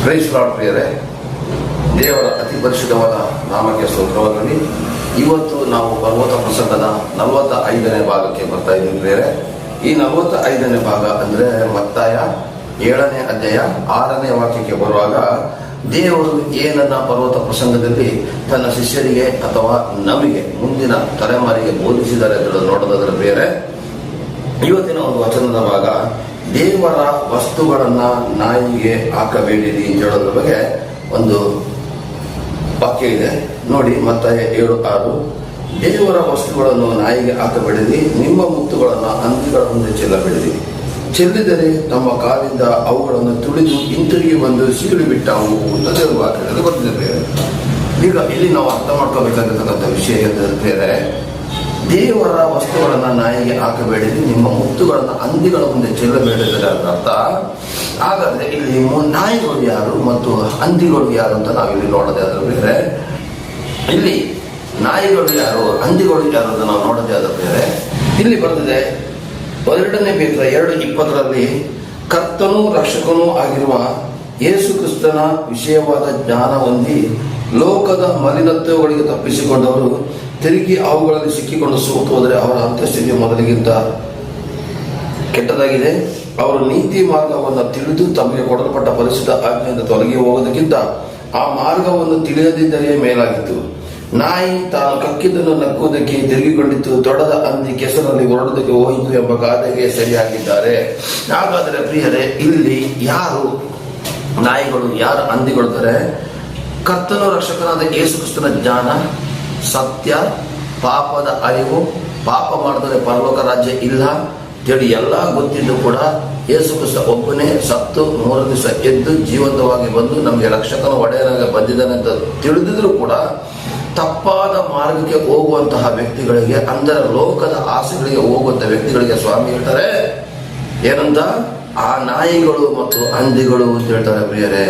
Price lord ಪ್ರಿಯರೇ, ದೇವರ ಅತಿ ಪರಿಶುದ್ಧವಾದ ನಾಮಕ್ಕೆ ಸ್ತೋತ್ರವಾಗಲಿ. ಇವತ್ತು ನಾವು ಪರ್ವತ ಪ್ರಸಂಗದ 45ನೇ ಭಾಗಕ್ಕೆ ಬರ್ತಾ ಇದ್ದೀವಿ ಪ್ರಿಯರೇ. ಈ 45ನೇ ಭಾಗ ಅಂದ್ರೆ ಮತ್ತಾಯ 7ನೇ ಅಧ್ಯಾಯ 6ನೇ ವಾಕ್ಯಕ್ಕೆ ಬರುವಾಗ ದೇವರು ಏನನ್ನ ಪರ್ವತ ಪ್ರಸಂಗದಲ್ಲಿ ತನ್ನ ಶಿಷ್ಯರಿಗೆ ಅಥವಾ ನಮಗೆ ಮುಂದಿನ ತಲೆಮಾರಿಗೆ ಬೋಧಿಸಿದ್ದಾರೆ ಅಂತ ನೋಡೋದಾದ್ರೆ ಪ್ರಿಯರೇ, ಇವತ್ತಿನ ಒಂದು ವಚನದ ಭಾಗ ದೇವರ ವಸ್ತುಗಳನ್ನ ನಾಯಿಗೆ ಹಾಕಬೇಡಿರಿ ಅಂತ ಹೇಳೋದ್ರ ಬಗ್ಗೆ ಒಂದು ವಾಕ್ಯ ಇದೆ ನೋಡಿ. ಮತ್ತಾಯ 7:6, ದೇವರ ವಸ್ತುಗಳನ್ನು ನಾಯಿಗೆ ಹಾಕಬೇಡಿರಿ, ನಿಮ್ಮ ಮುತ್ತುಗಳನ್ನು ಹಂದಿಗಳ ಮುಂದೆ ಚೆಲ್ಲಬೇಡಿರಿ, ಚೆಲ್ಲಿದರೆ ತಮ್ಮ ಕಾಲಿಂದ ಅವುಗಳನ್ನು ತುಳಿದು ಹಿಂತಿರುಗಿ ಬಂದು ಸೀಳು ಬಿಟ್ಟವು ಅಂತ ದೇವರ ವಾಕ್ಯದಲ್ಲಿ ಬರ್ತಿದೆ. ಈಗ ಇಲ್ಲಿ ನಾವು ಅರ್ಥ ಮಾಡ್ಕೋಬೇಕಾಗಿರ್ತಕ್ಕಂಥ ವಿಷಯ ಏನಂದ್ರೆ, ದೇವರ ವಸ್ತುಗಳನ್ನ ನಾಯಿಗೆ ಹಾಕಬೇಡಿರಿ, ನಿಮ್ಮ ಮುತ್ತುಗಳನ್ನ ಹಂದಿಗಳ ಮುಂದೆ ಚೆಲ್ಲಬೇಡಿದರೆ ಅರ್ಥ. ಹಾಗಾದ್ರೆ ಇಲ್ಲಿ ನಾಯಿಗಳು ಯಾರು ಮತ್ತು ಹಂದಿಗಳು ಯಾರು ಅಂತ ನಾವಿಲ್ಲಿ ನೋಡೋದೇ ಆದ್ರೆ ಬೇರೆ, ಇಲ್ಲಿ ನಾಯಿಗಳು ಯಾರು ಹಂದಿಗಳು ಯಾರು ಅಂತ ನಾವು ನೋಡೋದೇ ಆದ್ರೆ ಬೇರೆ, ಇಲ್ಲಿ ಬರ್ತದೆ 2ನೇ ಪೇತ್ರ 2:20 ಕರ್ತನೂ ರಕ್ಷಕನೂ ಆಗಿರುವ ಯೇಸು ಕ್ರಿಸ್ತನ ವಿಷಯವಾದ ಜ್ಞಾನ ಹೊಂದಿ ಲೋಕದ ಮಲಿನತ್ವಗಳಿಗೆ ತಪ್ಪಿಸಿಕೊಂಡವರು ತಿರುಗಿ ಅವುಗಳಲ್ಲಿ ಸಿಕ್ಕಿಕೊಂಡು ಸೋತು ಹೋದರೆ ಅವರ ಅಂತಸ್ಥಿತಿಯ ಮೊದಲಿಗಿಂತ ಕೆಟ್ಟದಾಗಿದೆ. ಅವರು ನೀತಿ ಮಾರ್ಗವನ್ನು ತಿಳಿದು ತಮಗೆ ಕೊಡಲ್ಪಟ್ಟ ಪರಿಶುದ್ಧ ಆಜ್ಞೆಯಿಂದ ತೊಲಗಿ ಹೋಗೋದಕ್ಕಿಂತ ಆ ಮಾರ್ಗವನ್ನು ತಿಳಿಯದಿದ್ದರೆ ಮೇಲಾಗಿತ್ತು. ನಾಯಿ ತಾನು ಕಕ್ಕಿದ್ದನ್ನು ನಕ್ಕುವುದಕ್ಕೆ ತಿರುಗಿಕೊಂಡಿತ್ತು, ದೊಡ್ಡದ ಹಂದಿ ಕೆಸರಲ್ಲಿ ಹೊರಡೋದಕ್ಕೆ ಹೋಯಿತು ಎಂಬ ಗಾದೆಗೆ ಸರಿಯಾಗಿದ್ದಾರೆ. ಹಾಗಾದರೆ ಪ್ರಿಯರೇ, ಇಲ್ಲಿ ಯಾರು ನಾಯಿಗಳು ಯಾರು ಹಂದಿಗೊಳ್ತಾರೆ? ಕರ್ತನು ರಕ್ಷಕನಾದ ಯೇಸು ಕ್ರಿಸ್ತನ ಜ್ಞಾನ, ಸತ್ಯ, ಪಾಪದ ಅರಿವು, ಪಾಪ ಮಾಡಿದರೆ ಪರಲೋಕ ರಾಜ್ಯ ಇಲ್ಲ ಹೇಳಿ ಎಲ್ಲ ಗೊತ್ತಿದ್ದು ಕೂಡ ಯೇಸು ಕ್ರಿಸ್ತ ಒಬ್ಬನೇ ಸತ್ತು 3 ದಿವಸ ಎದ್ದು ಜೀವಂತವಾಗಿ ಬಂದು ನಮಗೆ ರಕ್ಷಕನ ಒಡೆಯನಾಗಿ ಬಂದಿದ್ದಾನೆ ಅಂತ ತಿಳಿದಿದ್ರು ಕೂಡ ತಪ್ಪಾದ ಮಾರ್ಗಕ್ಕೆ ಹೋಗುವಂತಹ ವ್ಯಕ್ತಿಗಳಿಗೆ, ಅಂದರೆ ಲೋಕದ ಆಸೆಗಳಿಗೆ ಹೋಗುವಂತಹ ವ್ಯಕ್ತಿಗಳಿಗೆ ಸ್ವಾಮಿ ಹೇಳ್ತಾರೆ ಏನಂತ, ಆ ನಾಯಿಗಳು ಮತ್ತು ಹಂದಿಗಳು ಅಂತ ಹೇಳ್ತಾರೆ ಪ್ರಿಯರೇ.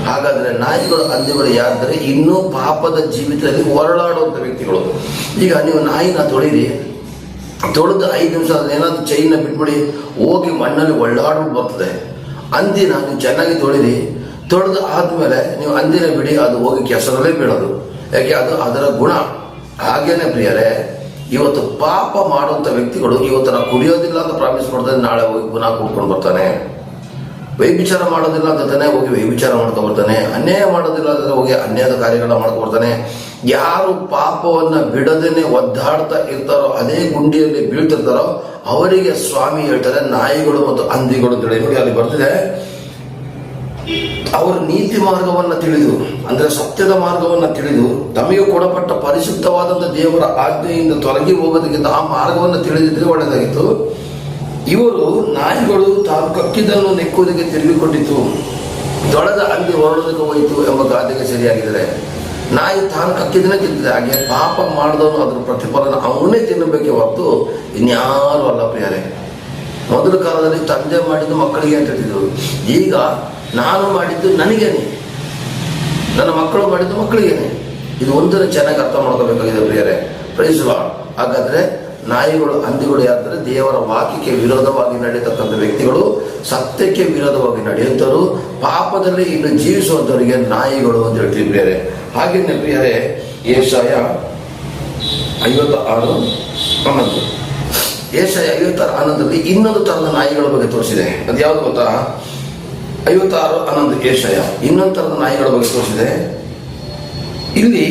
ಹಾಗಾದ್ರೆ ನಾಯಿಗಳು ಹಂದಿಗಳು ಯಾರಂದ್ರೆ ಇನ್ನೂ ಪಾಪದ ಜೀವಿತದಲ್ಲಿ ಹೊರಳಾಡುವಂತ ವ್ಯಕ್ತಿಗಳು. ಈಗ ನೀವು ನಾಯಿನ ತೊಳಿರಿ, ತೊಳೆದು 5 ನಿಮಿಷ ಏನಾದ್ರು ಚೈನ್ನ ಬಿಟ್ಬಿಡಿ, ಹೋಗಿ ಮಣ್ಣಲ್ಲಿ ಒಳ್ಳಾಡ್ಬಿಟ್ಟು ಬರ್ತದೆ. ಹಂದಿನ ನೀವು ಚೆನ್ನಾಗಿ ತೊಳಿರಿ, ತೊಳೆದು ಆದ್ಮೇಲೆ ನೀವು ಹಂದಿನ ಬಿಡಿ, ಅದು ಹೋಗಿ ಕೆಸರಲ್ಲೇ ಬೀಳೋದು. ಯಾಕೆ? ಅದು ಅದರ ಗುಣ. ಹಾಗೇನೆ ಪ್ರಿಯರೇ, ಇವತ್ತು ಪಾಪ ಮಾಡುವಂತ ವ್ಯಕ್ತಿಗಳು ಇವತ್ತು ನಾವು ಕುಡಿಯೋದಿಲ್ಲ ಅಂತ ಪ್ರಾಮಿಸ್ ಮಾಡ್ತಾರೆ, ನಾಳೆ ಹೋಗಿ ಗುಣ ಕುಡ್ಕೊಂಡು ಬರ್ತಾನೆ. ವೈಭಿಚಾರ ಮಾಡೋದಿಲ್ಲ ಅಂತಾನೆ ಹೋಗಿ ವೈಭಿಚಾರ ಮಾಡ್ಕೊಂಡು ಬರ್ತಾನೆ. ಅನ್ಯಾಯ ಮಾಡೋದಿಲ್ಲ ಅಂದ್ರೆ ಹೋಗಿ ಅನ್ಯಾಯದ ಕಾರ್ಯಗಳನ್ನ ಮಾಡ್ಕೊಂಡು ಬರ್ತಾನೆ. ಯಾರು ಪಾಪವನ್ನ ಬಿಡದೇನೆ ಒದ್ದಾಡ್ತಾ ಇರ್ತಾರೋ, ಅದೇ ಗುಂಡಿಯಲ್ಲಿ ಬೀಳ್ತಿರ್ತಾರೋ ಅವರಿಗೆ ಸ್ವಾಮಿ ಹೇಳ್ತಾರೆ ನಾಯಿಗಳು ಮತ್ತು ಹಂದಿಗಳು ಅಂತ ಹೇಳಿ. ನೋಡಿ ಅಲ್ಲಿ ಬರ್ತಿದೆ, ಅವರು ನೀತಿ ಮಾರ್ಗವನ್ನ ತಿಳಿದು, ಅಂದ್ರೆ ಸತ್ಯದ ಮಾರ್ಗವನ್ನ ತಿಳಿದು ತಮಗೆ ಕೊಡಪಟ್ಟ ಪರಿಶುದ್ಧವಾದಂತ ದೇವರ ಆಜ್ಞೆಯಿಂದ ತೊಲಗಿ ಹೋಗೋದಕ್ಕಿಂತ ಆ ಮಾರ್ಗವನ್ನು ತಿಳಿದಿದ್ರೆ ಒಳ್ಳೆದಾಗಿತ್ತು. ಇವರು ನಾಯಿಗಳು ತಾನು ಕಕ್ಕಿದ್ದನ್ನು ನೆಕ್ಕುವುದಕ್ಕೆ ತಿರುಗಿಕೊಂಡಿತ್ತು, ದೊಡ್ಡದ ಹಂದಿ ಹೊರಡೋದಕ್ಕೆ ಹೋಯಿತು ಎಂಬ ಗಾದೆಗೆ ಸರಿಯಾಗಿದ್ದಾರೆ. ನಾಯಿ ತಾನು ಕಕ್ಕಿದ್ದನ್ನೇ ತಿಂತಿದೆ. ಹಾಗೆ ಪಾಪ ಮಾಡಿದವನು ಅದ್ರ ಪ್ರತಿಫಲನ ಅವನೇ ತಿನ್ನಬೇಕೆ ಹೊರತು ಇನ್ಯಾರು ಅಲ್ಲ ಪ್ರಿಯರೇ. ಮೊದಲ ಕಾಲದಲ್ಲಿ ತಂದೆ ಮಾಡಿದ್ದು ಮಕ್ಕಳಿಗೆ ಅಂತ ಹೇಳ್ತಿದ್ರು, ಈಗ ನಾನು ಮಾಡಿದ್ದು ನನಗೇನೆ, ನನ್ನ ಮಕ್ಕಳು ಮಾಡಿದ್ದು ಮಕ್ಕಳಿಗೇನೆ. ಇದು ಒಂದನ್ನು ಚೆನ್ನಾಗಿ ಅರ್ಥ ಮಾಡ್ಕೋಬೇಕಾಗಿದೆ ಪ್ರಿಯರೇ. Praise lord. ಹಾಗಾದ್ರೆ ನಾಯಿಗಳು ಹಂದಿಗಳು ಯಾರಂದ್ರೆ ದೇವರ ವಾಕ್ಯಕ್ಕೆ ವಿರೋಧವಾಗಿ ನಡೆಯತಕ್ಕಂಥ ವ್ಯಕ್ತಿಗಳು, ಸತ್ಯಕ್ಕೆ ವಿರೋಧವಾಗಿ ನಡೆಯುತ್ತರು, ಪಾಪದಲ್ಲಿ ಇನ್ನು ಜೀವಿಸುವಂತವರಿಗೆ ನಾಯಿಗಳು ಅಂತ ಹೇಳ್ತೀವಿ ಪ್ರಿಯರೇ. ಹಾಗೇನೆ ಪ್ರಿಯರೇ, ಯೆಶಾಯ 56:11 ಯೆಶಾಯ 56:11 ಇನ್ನೊಂದು ತರದ ನಾಯಿಗಳ ಬಗ್ಗೆ ತೋರಿಸಿದೆ. ಅದು ಯಾವ್ದು ಗೊತ್ತಾ? 56:11 ಯೆಶಾಯ ಇನ್ನೊಂದು ತರದ ನಾಯಿಗಳ ಬಗ್ಗೆ ತೋರಿಸಿದೆ. ಇಲ್ಲಿ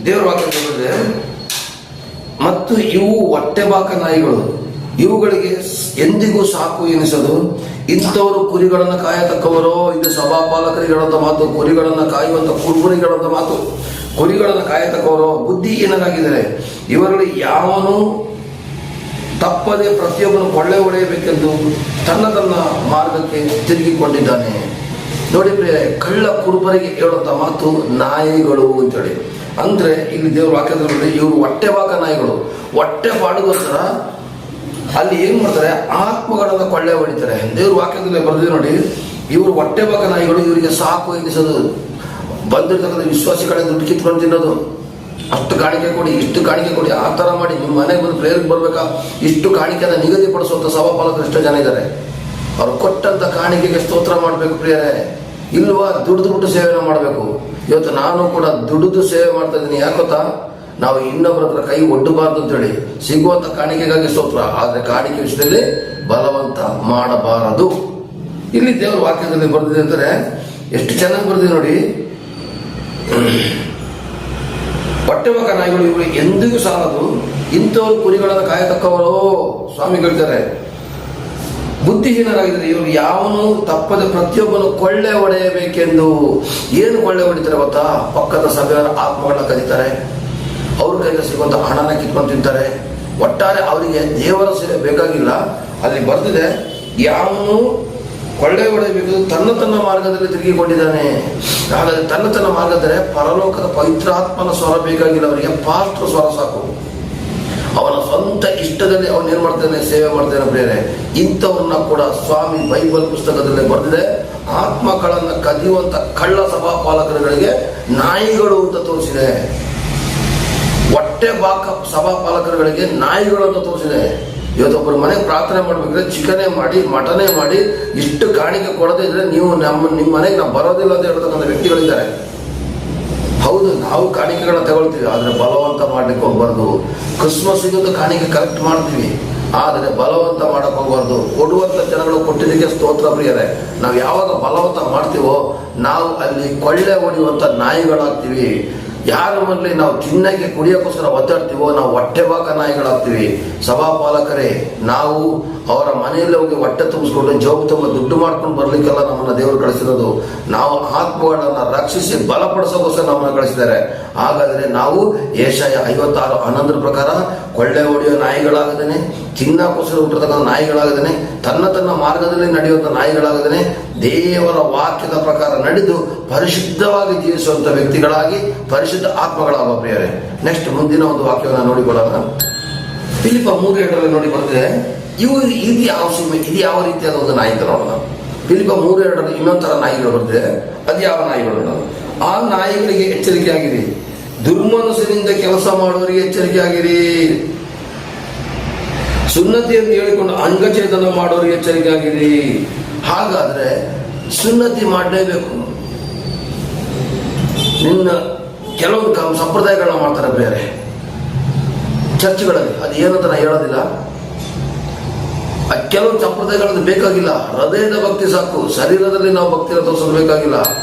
ದೇವರ ವಾಕ್ಯ ತೋರಿಸಿದೆ, ಮತ್ತು ಇವು ಹೊಟ್ಟೆಬಾಕ ನಾಯಿಗಳು, ಇವುಗಳಿಗೆ ಎಂದಿಗೂ ಸಾಕು ಎನಿಸದು. ಇಂಥವರು ಕುರಿಗಳನ್ನು ಕಾಯತಕ್ಕವರೋ, ಇದು ಸಭಾಪಾಲಕರಿಗಳಂತ ಮಾತು, ಕುರಿಗಳನ್ನು ಕಾಯುವಂತ ಕುರುಬರಿಗಳಂತ ಮಾತು, ಕುರಿಗಳನ್ನು ಕಾಯತಕ್ಕವರೋ ಬುದ್ಧಿಹೀನರಾಗಿದ್ದಾರೆ. ಇವರಲ್ಲಿ ಯಾವನು ತಪ್ಪದೆ ಪ್ರತಿಯೊಬ್ಬನು ಕೊಳ್ಳೆ ಹೊಡೆಯಬೇಕೆಂದು ತನ್ನ ಮಾರ್ಗಕ್ಕೆ ತಿರುಗಿಕೊಂಡಿದ್ದಾನೆ. ನೋಡಿ ಪ್ರಿಯ, ಕಳ್ಳ ಕುರುಬರಿಗೆ ಹೇಳುವಂತ ಮಾತು ನಾಯಿಗಳು ಅಂತೇಳಿ. ಅಂದ್ರೆ ಇಲ್ಲಿ ದೇವ್ರ ವಾಕ್ಯದಲ್ಲಿ ಇವರು ಹೊಟ್ಟೆಬಾಕ ನಾಯಿಗಳು. ಹೊಟ್ಟೆ ಪಾಡುಗೋಸ್ಕರ ಅಲ್ಲಿ ಏನ್ ಮಾಡ್ತಾರೆ, ಆತ್ಮಗಳನ್ನ ಕೊಳ್ಳೆ ಹೊಡಿತಾರೆ. ದೇವ್ರ ವಾಕ್ಯದಲ್ಲಿ ಬರೆದಿದೆ ನೋಡಿ, ಇವರು ಹೊಟ್ಟೆಬಾಕ ನಾಯಿಗಳು, ಇವರಿಗೆ ಸಾಕು ಎನಿಸೋದು. ಬಂದಿರ್ತಕ್ಕಂಥ ವಿಶ್ವಾಸಿಗಳ ದುಡ್ಡು ಕಿತ್ಕೊಂಡು ತಿನ್ನೋದು, ಅಷ್ಟು ಕಾಣಿಕೆ ಕೊಡಿ, ಇಷ್ಟು ಕಾಣಿಕೆ ಕೊಡಿ, ಆ ತರ ಮಾಡಿ ನಿಮ್ಮ ಮನೆಗೆ ಬಂದು ಪ್ರೇಯರ್ಗೆ ಬರ್ಬೇಕಾ, ಇಷ್ಟು ಕಾಣಿಕೆನ ನಿಗದಿಪಡಿಸುವಂತ ಸಭಾಪಾಲಕರು ಎಷ್ಟೋ ಜನ ಇದ್ದಾರೆ. ಅವ್ರು ಕೊಟ್ಟಂತ ಕಾಣಿಕೆಗೆ ಸ್ತೋತ್ರ ಮಾಡ್ಬೇಕು ಪ್ರಿಯರೇ. ಇಲ್ವಾ? ದುಡಿದು ಸೇವೆನ ಮಾಡಬೇಕು. ಇವತ್ತು ನಾನು ಕೂಡ ದುಡಿದು ಸೇವೆ ಮಾಡ್ತಾ ಇದ್ದೀನಿ. ಯಾಕೊತ್ತಾ? ನಾವು ಇನ್ನೊಬ್ಬರ ಹತ್ರ ಕೈ ಒಡ್ಡಬಾರ್ದು ಅಂತೇಳಿ. ಸಿಗುವಂತ ಕಾಣಿಕೆಗಾಗಿ ಸ್ತೋತ್ರ, ಆದ್ರೆ ಕಾಣಿಕೆ ವಿಷಯದಲ್ಲಿ ಬಲವಂತ ಮಾಡಬಾರದು. ಇಲ್ಲಿ ದೇವರ ವಾಕ್ಯದಲ್ಲಿ ಬರೆದಿದೆ ಅಂತಾರೆ, ಎಷ್ಟು ಚೆನ್ನಾಗಿ ಬರೆದಿದೆ ನೋಡಿ. ಹೊಟ್ಟೆಮಗ ನಾಯಿಗಳು ಇವರು ಎಂದಿಗೂ ಸಾಲದು, ಇಂಥವ್ರು ಕುರಿಗಳನ್ನು ಕಾಯತಕ್ಕವರು. ಸ್ವಾಮಿ ಹೇಳ್ತಾರೆ, ಬುದ್ಧಿಹೀನರಾಗಿದ್ದಾರೆ ಇವರು ಯಾವನು ತಪ್ಪದೆ ಪ್ರತಿಯೊಬ್ಬನು ಕೊಳ್ಳೆ ಹೊಡೆಯಬೇಕೆಂದು. ಏನು ಕೊಳ್ಳೆ ಹೊಡಿತಾರೆ ಗೊತ್ತಾ? ಪಕ್ಕದ ಸಭೆಯವರ ಆತ್ಮಗಳನ್ನ ಕದೀತಾರೆ, ಅವ್ರ ಕೈಯಿಂದ ಸಿಗುವಂತ ಹಣನ ಕಿತ್ಕೊಂಡು ತಿಂತಾರೆ. ಒಟ್ಟಾರೆ ಅವರಿಗೆ ದೇವರ ಸೇವೆ ಬೇಕಾಗಿಲ್ಲ. ಅಲ್ಲಿ ಬರ್ದಿದೆ, ಯಾವನು ಕೊಳ್ಳೆ ಹೊಡೆಯಬೇಕು ತನ್ನ ಮಾರ್ಗದಲ್ಲಿ ತಿರುಗಿಕೊಂಡಿದ್ದಾನೆ. ಹಾಗಾದ್ರೆ ತನ್ನ ಮಾರ್ಗದರೆ ಪರಲೋಕದ ಪವಿತ್ರಾತ್ಮನ ಸ್ವರ ಬೇಕಾಗಿಲ್ಲ ಅವರಿಗೆ, ಪಾಸ್ಟ್ರ ಸ್ವರ ಸಾಕು. ಅವನ ಸ್ವಂತ ಇಷ್ಟದಲ್ಲಿ ಅವನು ಏನ್ ಮಾಡ್ತಾನೆ? ಸೇವೆ ಮಾಡ್ತಾನೆ. ಬೇರೆ ಇಂಥವ್ರನ್ನ ಕೂಡ ಸ್ವಾಮಿ ಬೈಬಲ್ ಪುಸ್ತಕದಲ್ಲಿ ಬರೆದಿದೆ, ಆತ್ಮಗಳನ್ನ ಕದಿಯುವಂತ ಕಳ್ಳ ಸಭಾಪಾಲಕರುಗಳಿಗೆ ನಾಯಿಗಳು ಅಂತ ತೋರಿಸಿದೆ. ಹೊಟ್ಟೆ ಬಾಕ ಸಭಾಪಾಲಕರುಗಳಿಗೆ ನಾಯಿಗಳು ಅಂತ ತೋರಿಸಿದೆ. ಇವತ್ತೊಬ್ಬರು ಮನೆಗೆ ಪ್ರಾರ್ಥನೆ ಮಾಡ್ಬೇಕಿದ್ರೆ ಚಿಕನೇ ಮಾಡಿ ಮಟನೇ ಮಾಡಿ ಇಷ್ಟು ಕಾಣಿಕೆ ಕೊಡದೇ ಇದ್ರೆ ನೀವು ನಿಮ್ಮ ಮನೆಗೆ ನಾವು ಬರೋದಿಲ್ಲ ಅಂತ ಹೇಳ್ತಕ್ಕಂಥ ವ್ಯಕ್ತಿಗಳಿದ್ದಾರೆ. ಹೌದು, ನಾವು ಕಾಣಿಕೆಗಳನ್ನ ತಗೊಳ್ತೀವಿ, ಆದ್ರೆ ಬಲವಂತ ಮಾಡ್ಲಿಕ್ಕೆ ಹೋಗ್ಬಾರ್ದು. ಕ್ರಿಸ್ಮಸ್ ಸಿಗೋದು ಕಾಣಿಕೆ ಕರೆಕ್ಟ್ ಮಾಡ್ತೀವಿ, ಆದರೆ ಬಲವಂತ ಮಾಡಕ್ ಹೋಗ್ಬಾರ್ದು. ಕೊಡುವಂತ ಜನಗಳು ಕೊಟ್ಟಿದ್ದಕ್ಕೆ ಸ್ತೋತ್ರ ಪ್ರಿಯರೇ. ನಾವು ಯಾವಾಗ ಬಲವಂತ ಮಾಡ್ತೀವೋ ನಾವು ಅಲ್ಲಿ ಕೊಳ್ಳೆ ಹೊಡೆಯುವಂತ ನಾಯಿಗಳಾಗ್ತೀವಿ. ಯಾರ ಮನೇಲಿ ನಾವು ತಿನ್ನಕ್ಕೆ ಕುಡಿಯೋಕ್ಕೋಸ್ಕರ ಒದ್ದಾಡ್ತೀವೋ ನಾವು ಹೊಟ್ಟೆ ಬಾಕ ನಾಯಿಗಳಾಗ್ತೀವಿ. ಸಭಾಪಾಲಕರೇ, ನಾವು ಅವರ ಮನೆಯಲ್ಲಿ ಹೋಗಿ ಹೊಟ್ಟೆ ತುಂಬಿಸ್ಕೊಂಡು ಜೋಬು ತುಂಬ ದುಡ್ಡು ಮಾಡ್ಕೊಂಡು ಬರ್ಲಿಕ್ಕೆಲ್ಲ ನಮ್ಮನ್ನ ದೇವರು ಕಳಿಸಿರೋದು. ನಾವು ಆತ್ಮಗಳನ್ನ ರಕ್ಷಿಸಿ ಬಲಪಡಿಸೋಕೋಸ್ಕರ ನಮ್ಮನ್ನ ಕಳಿಸಿದ್ದಾರೆ. ಹಾಗಾದ್ರೆ ನಾವು ಏಷಯ 56:11 ಪ್ರಕಾರ ಕೊಳ್ಳೆ ಹೊಡೆಯೋ ನಾಯಿಗಳಾಗದೇನೆ, ಚಿನ್ನಕ್ಕೋಸ್ಕರ ಹುಟ್ಟಿರ್ತಕ್ಕಂಥ ನಾಯಿಗಳಾಗದೇನೆ, ತನ್ನ ಮಾರ್ಗದಲ್ಲಿ ನಡೆಯುವಂತ ನಾಯಿಗಳಾಗದೇನೆ, ದೇವರ ವಾಕ್ಯದ ಪ್ರಕಾರ ನಡೆದು ಪರಿಶುದ್ಧವಾಗಿ ಜೀವಿಸುವಂತ ವ್ಯಕ್ತಿಗಳಾಗಿ ಪರಿಶುದ್ಧ ಆತ್ಮಗಳಾಗುವ ಪ್ರಿಯರೇ. ನೆಕ್ಸ್ಟ್ ಮುಂದಿನ ಒಂದು ವಾಕ್ಯವನ್ನು ನೋಡಿಕೊಳ್ಳೋಣ. ಫಿಲಿಪ್ಪ 3:2 ನೋಡಿ ಬರ್ತದೆ. ಇದು ಯಾವ ರೀತಿಯಾದ ಒಂದು ನಾಯಿ ಅಂತ ನೋಡೋಣ. ಫಿಲಿಪ್ಪ 3:2 ಇನ್ನೊಂಥರ ನಾಯಿಗಳು ಬರ್ತದೆ. ಅದು ಯಾವ ನಾಯಿಗಳು ನೋಡೋಣ. ಆ ನಾಯಿಗಳಿಗೆ ಎಚ್ಚರಿಕೆ ಆಗಿರಿ, ದುರ್ಮನಸ್ಸಿನಿಂದ ಕೆಲಸ ಮಾಡುವವರಿಗೆ ಎಚ್ಚರಿಕೆ ಆಗಿರಿ, ಸುನ್ನತಿ ಎಂದು ಹೇಳಿಕೊಂಡು ಅಂಗಚೇತನ ಮಾಡೋರಿಗೆ ಎಚ್ಚರಿಕೆ ಆಗಿರಿ. ಹಾಗಾದ್ರೆ ಸುನ್ನತಿ ಮಾಡಲೇಬೇಕು. ನಿನ್ನ ಕೆಲವೊಂದು ಸಂಪ್ರದಾಯಗಳನ್ನ ಮಾಡ್ತಾರೆ ಬೇರೆ ಚರ್ಚ್ಗಳಲ್ಲಿ, ಅದು ಏನಂತ ನಾ ಹೇಳೋದಿಲ್ಲ. ಕೆಲವೊಂದು ಸಂಪ್ರದಾಯಗಳದ್ದು ಬೇಕಾಗಿಲ್ಲ, ಹೃದಯದ ಭಕ್ತಿ ಸಾಕು. ಶರೀರದಲ್ಲಿ ನಾವು ಭಕ್ತಿಯನ್ನು ತೋರಿಸೋದು ಬೇಕಾಗಿಲ್ಲ,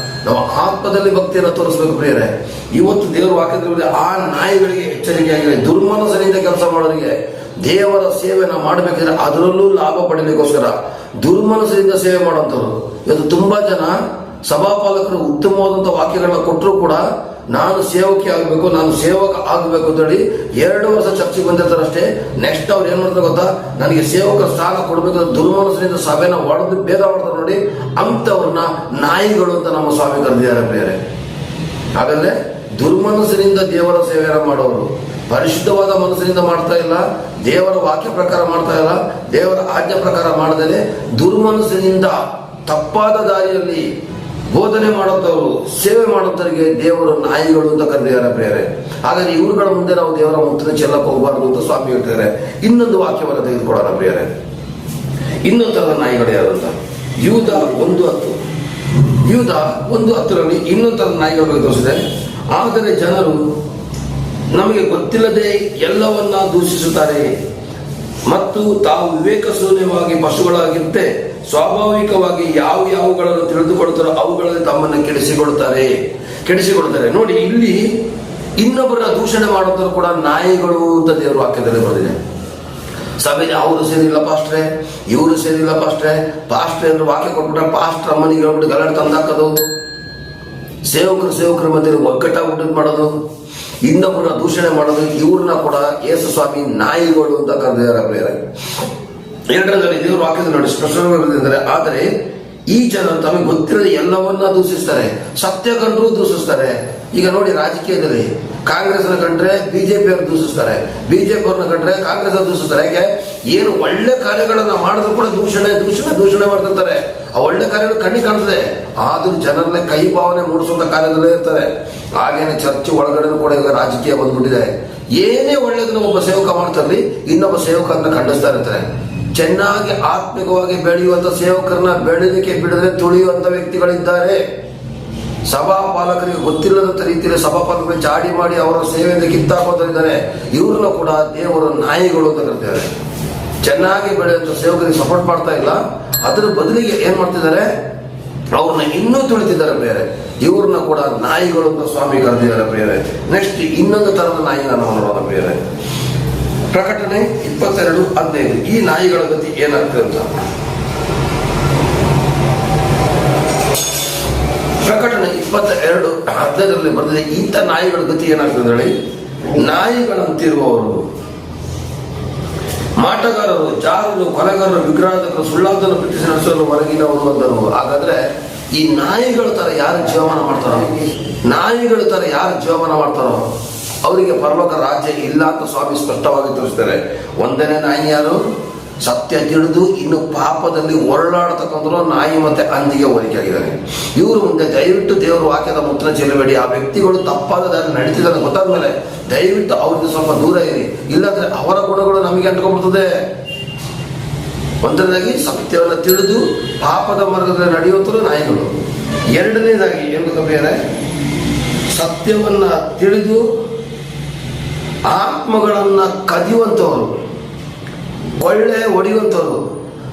ನಾವು ಆತ್ಮದಲ್ಲಿ ಭಕ್ತಿಯನ್ನು ತೋರಿಸ್ಬೇಕು ಪ್ರಿಯರೇ. ಇವತ್ತು ದೇವರ ವಾಕ್ಯದಲ್ಲಿ ಆ ನಾಯಿಗಳಿಗೆ ಎಚ್ಚರಿಕೆ ಆಗಿದೆ. ದುರ್ಮನಸ್ಸಿನಿಂದ ಕೆಲಸ ಮಾಡೋರಿಗೆ ದೇವರ ಸೇವೆನ ಮಾಡಬೇಕಿದ್ರೆ ಅದರಲ್ಲೂ ಲಾಭ ಪಡಲಿಕ್ಕೋಸ್ಕರ ದುರ್ಮನಸ್ಸಿನಿಂದ ಸೇವೆ ಮಾಡುವಂಥವ್ರು. ಇವತ್ತು ತುಂಬಾ ಜನ ಸಭಾಪಾಲಕರು ಉತ್ತಮವಾದಂಥ ವಾಕ್ಯಗಳನ್ನ ಕೊಟ್ಟರು ಕೂಡ ನಾನು ಸೇವಕಿ ಆಗಬೇಕು, ನಾನು ಸೇವಕ ಆಗಬೇಕು ಅಂತೇಳಿ 2 ವರ್ಷ ಚರ್ಚೆಗೆ ಬಂದಿರ್ತಾರಷ್ಟೇ. ನೆಕ್ಸ್ಟ್ ಅವ್ರು ಏನ್ ಮಾಡ್ತಾರೆ ಗೊತ್ತಾ? ನನಗೆ ಸೇವಕ ಸ್ಥಾನ ಕೊಡಬೇಕು ದುರ್ಮನಸ್ಸಿನಿಂದ ಸಭೆನ ಒಡೆದು ಭೇದ ಮಾಡ್ತಾರೆ ನೋಡಿ. ಅಂಥವ್ರನ್ನ ನಾಯಿಗಳು ಅಂತ ನಮ್ಮ ಸ್ವಾಮಿ ಕರೆದಿದ್ದಾರೆ ಬೇರೆ. ಹಾಗಾದ್ರೆ ದುರ್ಮನಸ್ಸಿನಿಂದ ದೇವರ ಸೇವೆಯನ್ನು ಮಾಡೋರು ಪರಿಶುದ್ಧವಾದ ಮನಸ್ಸಿನಿಂದ ಮಾಡ್ತಾ ಇಲ್ಲ, ದೇವರ ವಾಕ್ಯ ಪ್ರಕಾರ ಮಾಡ್ತಾ ಇಲ್ಲ, ದೇವರ ಆಜ್ಞೆ ಪ್ರಕಾರ ಮಾಡದೇ ದುರ್ಮನಸ್ಸಿನಿಂದ ತಪ್ಪಾದ ದಾರಿಯಲ್ಲಿ ಬೋಧನೆ ಮಾಡುತ್ತವರು ಸೇವೆ ಮಾಡುತ್ತವರಿಗೆ ದೇವರು ನಾಯಿಗಳು ಅಂತ ಕರೆದಿದ್ದಾರೆ ಪ್ರಿಯರೇ. ಹಾಗಾಗಿ ಇವುಗಳ ಮುಂದೆ ನಾವು ದೇವರ ಮುತ್ತಿನ ಚೆಲ್ಲಕ್ಕೆ ಹೋಗಬಾರದು ಅಂತ ಸ್ವಾಮಿ ಹೇಳ್ತಾರೆ. ಇನ್ನೊಂದು ವಾಕ್ಯವನ್ನು ತೆಗೆದುಕೊಳ್ಳೋಣ ಪ್ರಿಯರೇ. ಇನ್ನೊಂದು ತರದ ನಾಯಿಗಳು ಯಾರಂತ ಯೂದ 1:10. ಯೂದ 1:10ರಲ್ಲಿ ಇನ್ನೊಂದು ತರದ ನಾಯಿಗಳು ತೋರಿಸಿದೆ. ಆದರೆ ಜನರು ನಮಗೆ ಗೊತ್ತಿಲ್ಲದೆ ಎಲ್ಲವನ್ನ ದೂಷಿಸುತ್ತಾರೆ ಮತ್ತು ತಾವು ವಿವೇಕ ಶೂನ್ಯವಾಗಿ ಪಶುಗಳಾಗಿರುತ್ತೆ ಸ್ವಾಭಾವಿಕವಾಗಿ ಯಾವುಗಳನ್ನು ತಿಳಿದುಕೊಳ್ತಾರೋ ಅವುಗಳಲ್ಲಿ ತಮ್ಮನ್ನು ಕೆಡಿಸಿಕೊಳ್ತಾರೆ. ನೋಡಿ, ಇಲ್ಲಿ ಇನ್ನೊಬ್ಬರ ದೂಷಣೆ ಮಾಡುತ್ತರು ಕೂಡ ನಾಯಿಗಳು ಅಂತ ದೇವರ ವಾಕ್ಯದಲ್ಲಿ ಬರೆದಿದೆ. ಸಭೆಯಲ್ಲಿ ಅವರು ಸೇರಿಲ್ಲ ಪಾಸ್ಟ್ರೆ, ಇವರು ಸೇರಿಲ್ಲ ಪಾಸ್ಟ್ರೆ ಅಂದ್ರೆ ವಾಕ್ಯ ಕೊಟ್ಬಿಟ್ರೆ ಪಾಸ್ಟ್ರ್ ಅಮ್ಮನಿಗೆ ಹೇಳ್ಬಿಟ್ಟು ಗಲಾಟೆ ತಂದಾಕೋದು, ಸೇವಕರ ಮಧ್ಯೆ ಒಗ್ಗಟ್ಟಾಗ್ಬಿಟ್ಟು ಮಾಡೋದು, ಇನ್ನೊಬ್ಬರ ದೂಷಣೆ ಮಾಡೋದು. ಇವ್ರನ್ನ ಕೂಡ ಯೇಸು ಸ್ವಾಮಿ ನಾಯಿಗಳು ಅಂತ ಕರೆದಿದ್ದಾರೆ ಪ್ರಿಯರೇ. 2ರಲ್ಲಿ ದೇವರ ವಾಕ್ಯದಲ್ಲಿ ನೋಡಿ ಸ್ಪಷ್ಟವಾಗಿದ್ದಾರೆ. ಆದರೆ ಈ ಜನರು ತಮಗೆ ಗೊತ್ತಿರದೆ ಎಲ್ಲವನ್ನ ದೂಷಿಸ್ತಾರೆ, ಸತ್ಯ ಕಂಡ್ರೂ ದೂಷಿಸ್ತಾರೆ. ಈಗ ನೋಡಿ, ರಾಜಕೀಯದಲ್ಲಿ ಕಾಂಗ್ರೆಸ್ನ ಕಂಡ್ರೆ ಬಿಜೆಪಿ ಅವರು ದೂಷಿಸ್ತಾರೆ, ಬಿಜೆಪಿ ಅವ್ರನ್ನ ಕಂಡ್ರೆ ಕಾಂಗ್ರೆಸ್ ಅವ್ರು ದೂಷಿಸ್ತಾರೆ. ಯಾಕೆ? ಏನು ಒಳ್ಳೆ ಕಾರ್ಯಗಳನ್ನ ಮಾಡಿದ್ರು ಕೂಡ ದೂಷಣೆ ಮಾಡ್ತಿರ್ತಾರೆ. ಆ ಒಳ್ಳೆ ಕಾರ್ಯಗಳು ಕಣ್ಣಿಗೆ ಕಾಣ್ತದೆ, ಆದ್ರೂ ಜನರನ್ನ ಕೈ ಭಾವನೆ ಮೂಡಿಸುವಂತ ಕಾರ್ಯದಲ್ಲೇ ಇರ್ತಾರೆ. ಹಾಗೇನೆ ಚರ್ಚ್ ಒಳಗಡೆ ಕೂಡ ಈಗ ರಾಜಕೀಯ ಬಂದ್ಬಿಟ್ಟಿದೆ. ಏನೇ ಒಳ್ಳೇದನ್ನ ಒಬ್ಬ ಸೇವಕ ಮಾಡ್ತಾರಲ್ಲಿ ಇನ್ನೊಬ್ಬ ಸೇವಕರನ್ನ ಖಂಡಿಸ್ತಾ ಇರ್ತಾರೆ. ಚೆನ್ನಾಗಿ ಆತ್ಮಿಕವಾಗಿ ಬೆಳೆಯುವಂತ ಸೇವಕರನ್ನ ಬೆಳೆದಕ್ಕೆ ಬಿಡದೆ ತುಳಿಯುವಂತ ವ್ಯಕ್ತಿಗಳಿದ್ದಾರೆ. ಸಭಾ ಪಾಲಕರಿಗೆ ಗೊತ್ತಿಲ್ಲದಂತ ರೀತಿಯಲ್ಲಿ ಸಭಾಪಾಲಕರು ಚಾಡಿ ಮಾಡಿ ಅವರ ಸೇವೆಯಿಂದ ಕಿತ್ತಾಕೋತಿದ್ದಾರೆ. ಇವ್ರನ್ನ ಕೂಡ ದೇವರು ನಾಯಿಗಳು ಅಂತ ಕರೀತಾರೆ. ಚೆನ್ನಾಗಿ ಬೆಳೆಯುವಂತ ಸೇವಕರಿಗೆ ಸಪೋರ್ಟ್ ಮಾಡ್ತಾ ಇಲ್ಲ, ಅದರ ಬದಲಿಗೆ ಏನ್ ಮಾಡ್ತಿದ್ದಾರೆ, ಅವ್ರನ್ನ ಇನ್ನೂ ತುಳಿತಿದ್ದಾರೆ ಬೇರೆ. ಇವ್ರನ್ನ ಕೂಡ ನಾಯಿಗಳು ಅಂತ ಸ್ವಾಮಿ ಕರೆದಿದ್ದಾರೆ ಬೇರೆ. ನೆಕ್ಸ್ಟ್ ಇನ್ನೊಂದು ತರದ ನಾಯಿನ ನಾವು ನೋಡೋಣ ಬೇರೆ. ಪ್ರಕಟಣೆ 22:15. ಈ ನಾಯಿಗಳ ಗತಿ ಏನಾಗ್ತದೆ ಅಂತ. ಪ್ರಕಟಣೆ 22:15 ಬರ್ತದೆ. ಇಂಥ ನಾಯಿಗಳ ಗತಿ ಏನಾಗ್ತದೆ ಹೇಳಿ. ನಾಯಿಗಳಂತಿರುವವರು, ಮಾಟಗಾರರು, ಜಾರರು, ಕೊಲೆಗಾರರು, ವಿಗ್ರಹಾರ್ಥಕರು, ಸುಳ್ಳಾದನ್ನು ಪ್ರೀತಿಸಿ ನಡೆಸಲು ಹೊರಗಿನವರು ಅಂದರು. ಹಾಗಾದ್ರೆ ಈ ನಾಯಿಗಳ ತರ ಯಾರು ಜೀವಮಾನ ಮಾಡ್ತಾರೋ, ನಾಯಿಗಳ ತರ ಯಾರು ಜೀವಮಾನ ಮಾಡ್ತಾರೋ ಅವರಿಗೆ ಪರಲೋಕ ರಾಜ್ಯ ಇಲ್ಲ ಅಂತ ಸ್ವಾಮಿ ಸ್ಪಷ್ಟವಾಗಿ ತಿಳಿಸ್ತಾರೆ. ಒಂದನೇ ನಾಯಿ ಯಾರು? ಸತ್ಯ ತಿಳಿದು ಇನ್ನು ಪಾಪದಲ್ಲಿ ಹೊರಳಾಡತಕ್ಕಂಥ ನಾಯಿ ಮತ್ತೆ ಹಂದಿಗೆ ಹೋಲಿಕೆ ಆಗಿದ್ದಾರೆ. ಇವರು ಮುಂದೆ ದಯವಿಟ್ಟು ದೇವರ ವಾಕ್ಯದ ಮುತ್ರ ಚೆಲ್ಲಬೇಡಿ. ಆ ವ್ಯಕ್ತಿಗಳು ತಪ್ಪಾದ ದಾರಿ ನಡೀತಿದ್ದಾರೆ ಗೊತ್ತಾದ್ಮೇಲೆ ದಯವಿಟ್ಟು ಅವ್ರಿಗೆ ಸ್ವಲ್ಪ ದೂರ ಇರಿ, ಇಲ್ಲಾಂದ್ರೆ ಅವರ ಗುಣಗಳು ನಮಗೆ ಅಂಟ್ಕೊಂಡ್ಬಿಡ್ತದೆ. ಒಂದನೇದಾಗಿ ಸತ್ಯವನ್ನು ತಿಳಿದು ಪಾಪದ ಮಾರ್ಗದಲ್ಲಿ ನಡೆಯುವಂತರು ನಾಯಿಗಳು. ಎರಡನೇದಾಗಿ ಏನು ಬೇರೆ, ಸತ್ಯವನ್ನ ತಿಳಿದು ಆತ್ಮಗಳನ್ನ ಕದಿಯುವಂಥವರು, ಒಳ್ಳೆ ಹೊಡೆಯುವಂಥವ್ರು,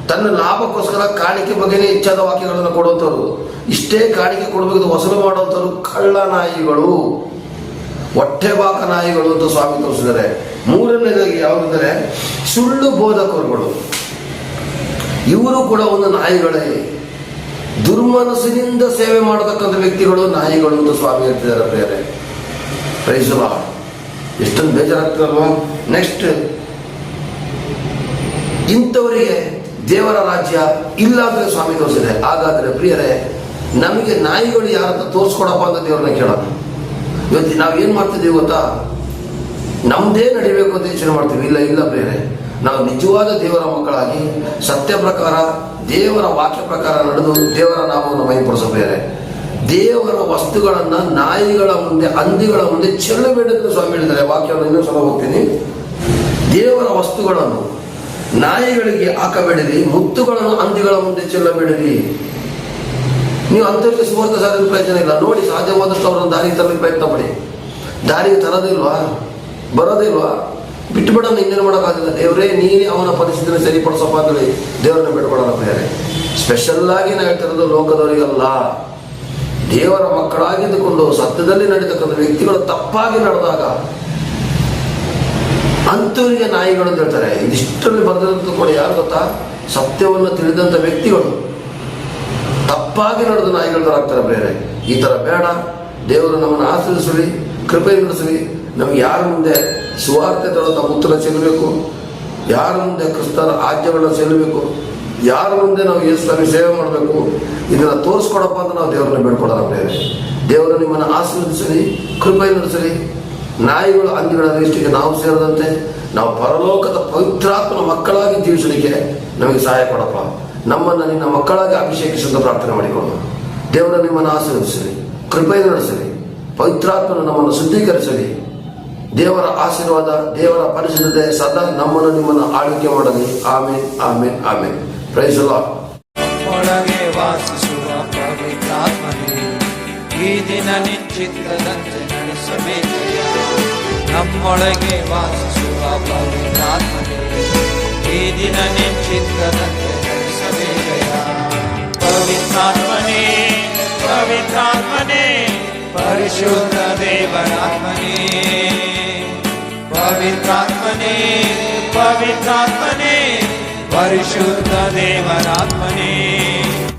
ತನ್ನ ಲಾಭಕ್ಕೋಸ್ಕರ ಕಾಣಿಕೆ ಬಗ್ಗೆನೇ ಇಚ್ಛಾದ ವಾಕ್ಯಗಳನ್ನು ಕೊಡುವಂಥವ್ರು, ಇಷ್ಟೇ ಕಾಣಿಕೆ ಕೊಡಬೇಕು ವಸೂಲು ಮಾಡುವಂಥವ್ರು ಕಳ್ಳ ನಾಯಿಗಳು, ಹೊಟ್ಟೆಬಾಕ ನಾಯಿಗಳು ಅಂತ ಸ್ವಾಮಿ ತೋರಿಸಿದ್ದಾರೆ. ಮೂರನೇದಾಗಿ ಯಾವುದಂದರೆ ಸುಳ್ಳು ಬೋಧಕರುಗಳು. ಇವರು ಕೂಡ ಒಂದು ನಾಯಿಗಳೇ. ದುರ್ಮನಸ್ಸಿನಿಂದ ಸೇವೆ ಮಾಡತಕ್ಕಂಥ ವ್ಯಕ್ತಿಗಳು ನಾಯಿಗಳು ಅಂತ ಸ್ವಾಮಿ ಹೇಳ್ತಿದ್ದಾರೆ ಬೇರೆ. Praise lord. ಎಷ್ಟೊಂದು ಬೇಜಾರಾಗ್ತದಲ್ವಾ. ನೆಕ್ಸ್ಟ್, ಇಂಥವರಿಗೆ ದೇವರ ರಾಜ್ಯ ಇಲ್ಲ ಅಂದ್ರೆ ಸ್ವಾಮಿ ತೋರಿಸಿದೆ. ಹಾಗಾದ್ರೆ ಪ್ರಿಯರೇ, ನಮಗೆ ನಾಯಿಗಳು ಯಾರಂತ ತೋರಿಸ್ಕೊಡಪ್ಪ ಅಂತ ದೇವ್ರನ್ನ ಕೇಳೋಣ. ಇವತ್ತು ನಾವೇನ್ ಮಾಡ್ತಿದ್ದೀವಿ ಗೊತ್ತಾ, ನಮ್ದೇ ನಡಿಬೇಕು ಅಂತ ಯೋಚನೆ ಮಾಡ್ತೀವಿ. ಇಲ್ಲ ಪ್ರಿಯರೇ, ನಾವು ನಿಜವಾದ ದೇವರ ಮಕ್ಕಳಾಗಿ ಸತ್ಯ ಪ್ರಕಾರ ದೇವರ ವಾಕ್ಯ ಪ್ರಕಾರ ನಡೆದು ದೇವರ ನಾಮವನ್ನು ಮಹಿಪಡಿಸಬೇರೆ. ದೇವರ ವಸ್ತುಗಳನ್ನ ನಾಯಿಗಳ ಮುಂದೆ, ಹಂದಿಗಳ ಮುಂದೆ ಚೆಲ್ಲಬೇಡಂತ ಸ್ವಾಮಿ ಹೇಳಿದ್ದಾರೆ. ವಾಕ್ಯವನ್ನು ಇನ್ನೂ ಸಲ ಹೋಗ್ತೀನಿ. ದೇವರ ವಸ್ತುಗಳನ್ನು ನಾಯಿಗಳಿಗೆ ಹಾಕಬೇಡಿರಿ, ಮುತ್ತುಗಳನ್ನು ಹಂದಿಗಳ ಮುಂದೆ ಚೆಲ್ಲಬೇಡಿರಿ. ನೀವು ಅಂತರಿಗೆ ಸುವಾರ್ತೆ ಸಾರಿದ ಪ್ರಯತ್ನ ಇಲ್ಲ. ನೋಡಿ, ಸಾಧ್ಯವಾದಷ್ಟು ಅವರನ್ನು ದಾರಿಗೆ ತರಲಿಕ್ಕೆ ಪ್ರಯತ್ನ ಪಡಿ. ದಾರಿಗೆ ತರೋದಿಲ್ವಾ, ಬರೋದಿಲ್ವಾ, ಬಿಟ್ಟು ಬಿಡೋಣ. ಇನ್ನೇನು ಮಾಡೋಕ್ಕಾಗಿಲ್ಲ. ದೇವರೇ ನೀನೇ ಅವನ ಪರಿಸ್ಥಿತಿನ ಸರಿಪಡಿಸಪ್ಪ ಅಂತೇಳಿ ದೇವರನ್ನ ಬಿಟ್ಕೊಡೋಣ ಬೇರೆ. ಸ್ಪೆಷಲ್ ಆಗಿ ನಾವು ಹೇಳ್ತಿರೋದು ಲೋಕದವರಿಗಲ್ಲ, ದೇವರ ಮಕ್ಕಳಾಗಿದ್ದುಕೊಂಡು ಸತ್ಯದಲ್ಲಿ ನಡೀತಕ್ಕಂಥ ವ್ಯಕ್ತಿಗಳು ತಪ್ಪಾಗಿ ನಡೆದಾಗ ಅಂಥವರಿಗೆ ನಾಯಿಗಳು ಅಂತ ಹೇಳ್ತಾರೆ. ಇದಿಷ್ಟರಲ್ಲಿ ಬರೆದಂತ ಕೂಡ ಯಾರು ಗೊತ್ತಾ, ಸತ್ಯವನ್ನು ತಿಳಿದಂಥ ವ್ಯಕ್ತಿಗಳು ತಪ್ಪಾಗಿ ನಡೆದ ನಾಯಿಗಳು ಆಗ್ತಾರೆ ಬೇರೆ. ಈ ತರ ಬೇಡ. ದೇವರು ನಮ್ಮನ್ನು ಆಶ್ರಯಿಸಲಿ, ಕೃಪೆ ನಡೆಸಲಿ. ನಮ್ಗೆ ಯಾರ ಮುಂದೆ ಸುವಾರ್ತೆ ತಗೊಳ್ತಾ ಉತ್ತರ ಚೆಲ್ಲಬೇಕು, ಯಾರ ಮುಂದೆ ಕ್ರಿಸ್ತನ ಆಜ್ಞೆಗಳನ್ನ ಚೆಲ್ಲಬೇಕು, ಯಾರ ಮುಂದೆ ನಾವು ಯೇಸುವಿನ ಸೇವೆ ಮಾಡಬೇಕು, ಇದನ್ನ ತೋರಿಸ್ಕೊಡಪ್ಪ ಅಂತ ನಾವು ದೇವರನ್ನ ಬೇಡ್ಕೊಡೋಣ ಬೇರೆ. ದೇವರು ನಿಮ್ಮನ್ನು ಆಶೀರ್ವದಿಸಲಿ, ಕೃಪೆ ನಡೆಸಲಿ. ನಾಯಿಗಳು ಹಂದಿಗಳ ದೃಷ್ಟಿಗೆ ನಾವು ಸೇರದಂತೆ ನಾವು ಪರಲೋಕದ ಪವಿತ್ರಾತ್ಮನ ಮಕ್ಕಳಾಗಿ ಜೀವಿಸಲಿಕ್ಕೆ ನಮಗೆ ಸಹಾಯ ಕೊಡಪ್ಪ. ನಮ್ಮನ್ನು ನಿನ್ನ ಮಕ್ಕಳಾಗಿ ಅಭಿಷೇಕಿಸುವಂತ ಪ್ರಾರ್ಥನೆ ಮಾಡಿಕೊಳ್ಳೋಣ. ದೇವರ ನಿಮ್ಮನ್ನು ಆಶೀರ್ವದಿಸಲಿ, ಕೃಪೆ ನಡೆಸಲಿ, ಪವಿತ್ರಾತ್ಮನ ನಮ್ಮನ್ನು ಶುದ್ಧೀಕರಿಸಲಿ. ದೇವರ ಆಶೀರ್ವಾದ, ದೇವರ ಪರಿಶುದ್ಧತೆ ಸದಾ ನಮ್ಮನ್ನು ನಿಮ್ಮನ್ನು ಆಳ್ವಿಕೆ ಮಾಡಲಿ. Amen, amen, amen. Praise the Lord. ಒಳಗೆ ವಾಸಿಸುವ ಪವಿತ್ರಾತ್ಮನೇ, ಈ ದಿನ ನಿಶ್ಚಿತದಂತೆ ನಡೆಸಬೇಕಯ್ಯ. ನಮ್ಮೊಳಗೆ ವಾಸಿಸುವ ಪವಿತ್ರಾತ್ಮನೇ, ಈ ದಿನ ನಿಶ್ಚಿತದಂತೆ ನಡೆಸಬೇಕಯ್ಯ. ಪವಿತ್ರಾತ್ಮನೇ, ಪವಿತ್ರಾತ್ಮನೇ, ಪರಿಶುದ್ಧ ದೇವರಾತ್ಮನೇ, ಪವಿತ್ರಾತ್ಮನೇ, ಪವಿತ್ರಾತ್ಮನೇ, ಪರಿಶುದ್ಧ ದೇವರಾತ್ಮನೇ.